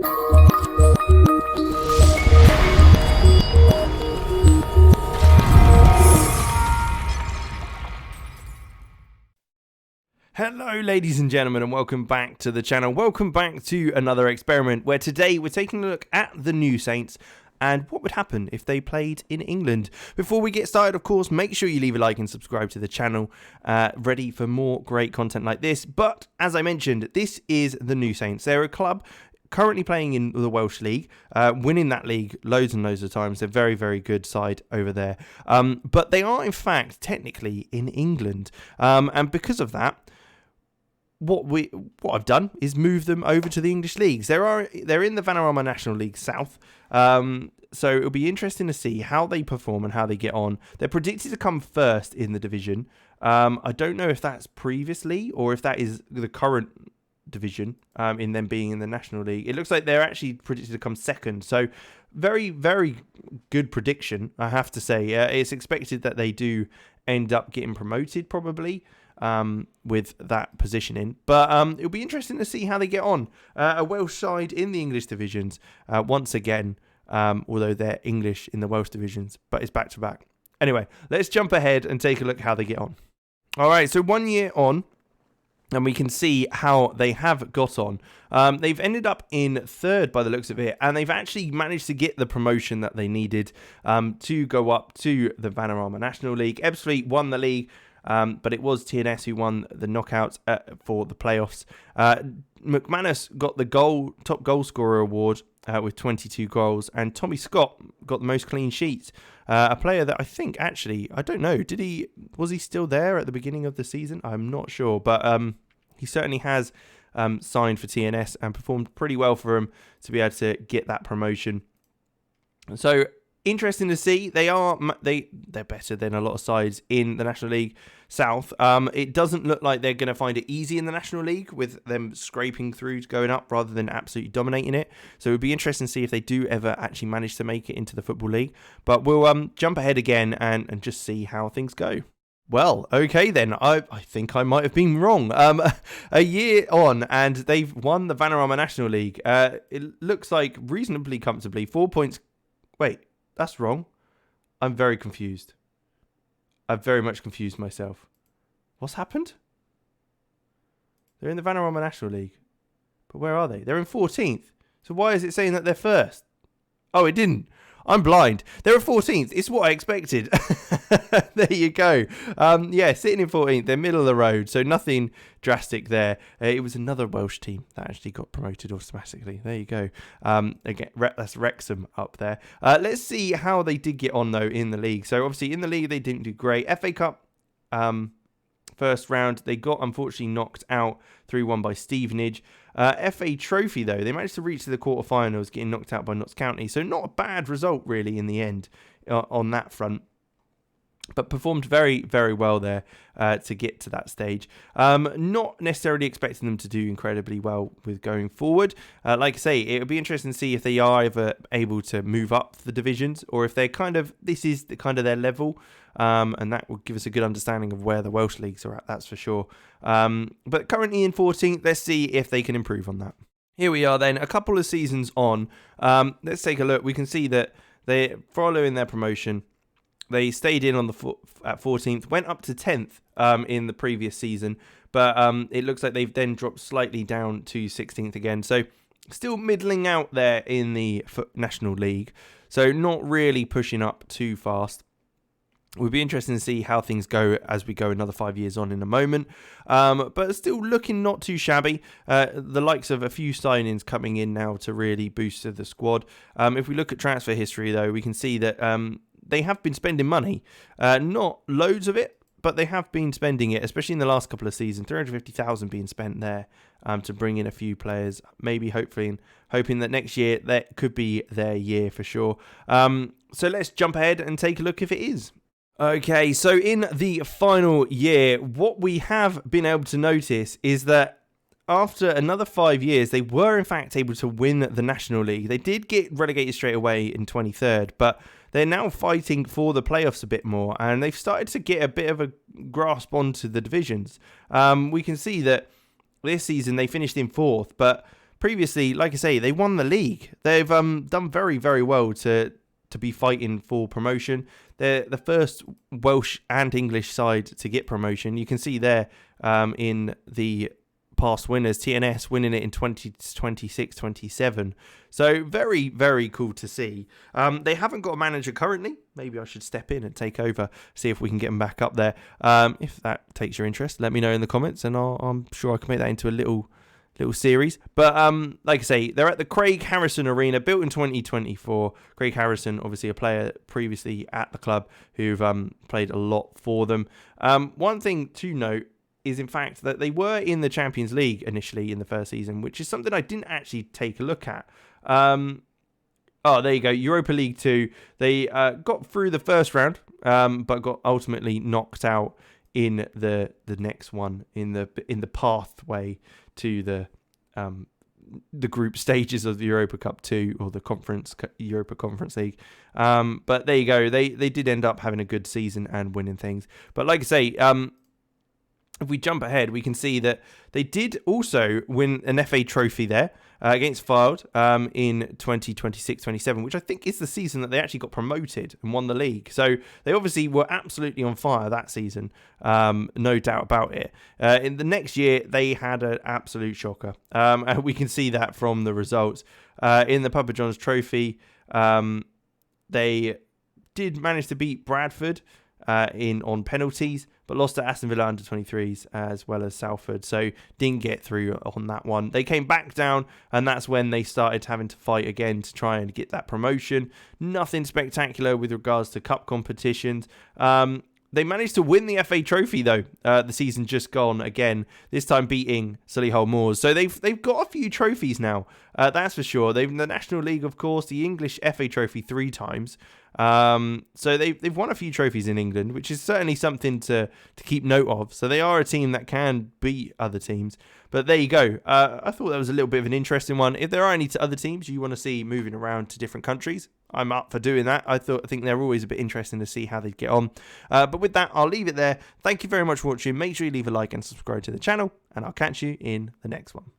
Hello ladies and gentlemen, and welcome back to the channel. Welcome back to another experiment where today we're taking a look at the new Saints and what would happen if they played in England. Before we get started, of course, make sure you leave a like and subscribe to the channel, ready for more great content like this. But as I mentioned, this is the new Saints. They're a club currently playing in the Welsh League, winning that league loads and loads of times. They're very, very good side over there. But they are, in fact, technically in England. And because of that, what I've done is move them over to the English leagues. They're in the Vanarama National League South, so it'll be interesting to see how they perform and how they get on. They're predicted to come first in the division. I don't know if that's previously or if that is the current division, in them being in the National League. It looks like they're actually predicted to come second, so very, very good prediction, I have to say. It's expected that they do end up getting promoted probably, with that positioning. But it'll be interesting to see how they get on. A Welsh side in the English divisions, once again, although they're English in the Welsh divisions, but it's back to back. Anyway, let's jump ahead and take a look how they get on. All right, so 1 year on, and we can see how they have got on. They've ended up in third by the looks of it, and they've actually managed to get the promotion that they needed to go up to the Vanarama National League. Ebbsfleet won the league, but it was TNS who won the knockouts for the playoffs. McManus got the top goal scorer award with 22 goals, and Tommy Scott got the most clean sheets. A player that I think actually, I don't know, was he still there at the beginning of the season? I'm not sure, but he certainly has signed for TNS and performed pretty well for him to be able to get that promotion. So interesting to see. They're better than a lot of sides in the National League South. It doesn't look like they're going to find it easy in the National League with them scraping through, going up rather than absolutely dominating it. So it would be interesting to see if they do ever actually manage to make it into the Football League. But we'll jump ahead again and just see how things go. Well, okay then. I think I might have been wrong. A year on, and they've won the Vanarama National League. It looks like reasonably comfortably. 4 points. Wait. That's wrong. I'm very confused. I've very much confused myself. What's happened? They're in the Vanarama National League. But where are they? They're in 14th. So why is it saying that they're first? Oh, it didn't. I'm blind. They're at 14th. It's what I expected. There you go. Yeah, sitting in 14th. They're middle of the road, so nothing drastic there. It was another Welsh team that actually got promoted automatically. There you go. Again, that's Wrexham up there. Let's see how they did get on, though, in the league. So, obviously, in the league, they didn't do great. FA Cup, first round, they got, unfortunately, knocked out 3-1 by Stevenage. FA Trophy, though, they managed to reach to the quarterfinals, getting knocked out by Notts County. So not a bad result, really, in the end on that front. But performed very, very well there to get to that stage. Not necessarily expecting them to do incredibly well with going forward. Like I say, it would be interesting to see if they are ever able to move up the divisions, or if they're this is their level. And that will give us a good understanding of where the Welsh leagues are at, that's for sure. But currently in 14th, let's see if they can improve on that. Here we are then, a couple of seasons on. Let's take a look. We can see that they're following their promotion. They stayed in on at 14th, went up to 10th in the previous season, but it looks like they've then dropped slightly down to 16th again. So still middling out there in the National League, so not really pushing up too fast. It would be interesting to see how things go as we go another 5 years on in a moment. But still looking not too shabby. The likes of a few signings coming in now to really boost the squad. If we look at transfer history, though, we can see that they have been spending money. Not loads of it, but they have been spending it, especially in the last couple of seasons. 350,000 being spent there to bring in a few players. Maybe hoping that next year that could be their year for sure. So let's jump ahead and take a look if it is. Okay, so in the final year, what we have been able to notice is that after another 5 years, they were in fact able to win the National League. They did get relegated straight away in 23rd, but they're now fighting for the playoffs a bit more, and they've started to get a bit of a grasp onto the divisions. We can see that this season they finished in 4th, but previously, like I say, they won the league. They've done very, very well to be fighting for promotion. They're the first Welsh and English side to get promotion. You can see there in the past winners, TNS winning it in 2026-27. So very, very cool to see. They haven't got a manager currently. Maybe I should step in and take over, see if we can get them back up there. If that takes your interest, let me know in the comments, and I'm sure I can make that into a little series. But like I say, they're at the Craig Harrison Arena, built in 2024. Craig Harrison, obviously a player previously at the club who've played a lot for them. One thing to note is, in fact, that they were in the Champions League initially in the first season, which is something I didn't actually take a look at. Oh, there you go, Europa League 2. They got through the first round, but got ultimately knocked out in the next one, in the pathway to the group stages of the Europa Cup 2, or the Europa Conference League. But there you go, they did end up having a good season and winning things. But like I say, if we jump ahead, we can see that they did also win an FA trophy there against Fylde in 2026-27, which I think is the season that they actually got promoted and won the league. So they obviously were absolutely on fire that season, no doubt about it. In the next year, they had an absolute shocker. And we can see that from the results. In the Papa John's Trophy, they did manage to beat Bradford on penalties, but lost to Aston Villa under 23s as well as Salford, so didn't get through on that one. They came back down, and that's when they started having to fight again to try and get that promotion. Nothing spectacular with regards to cup competitions. They managed to win the FA Trophy though, the season just gone again, this time beating Solihull Moors. So they've got a few trophies now, that's for sure. They've the National League, of course, the English FA Trophy 3 times. So they've won a few trophies in England, which is certainly something to keep note of. So they are a team that can beat other teams. But there you go. I thought that was a little bit of an interesting one. If there are any other teams you want to see moving around to different countries, I'm up for doing that. I think they're always a bit interesting to see how they get on. But with that, I'll leave it there. Thank you very much for watching. Make sure you leave a like and subscribe to the channel, and I'll catch you in the next one.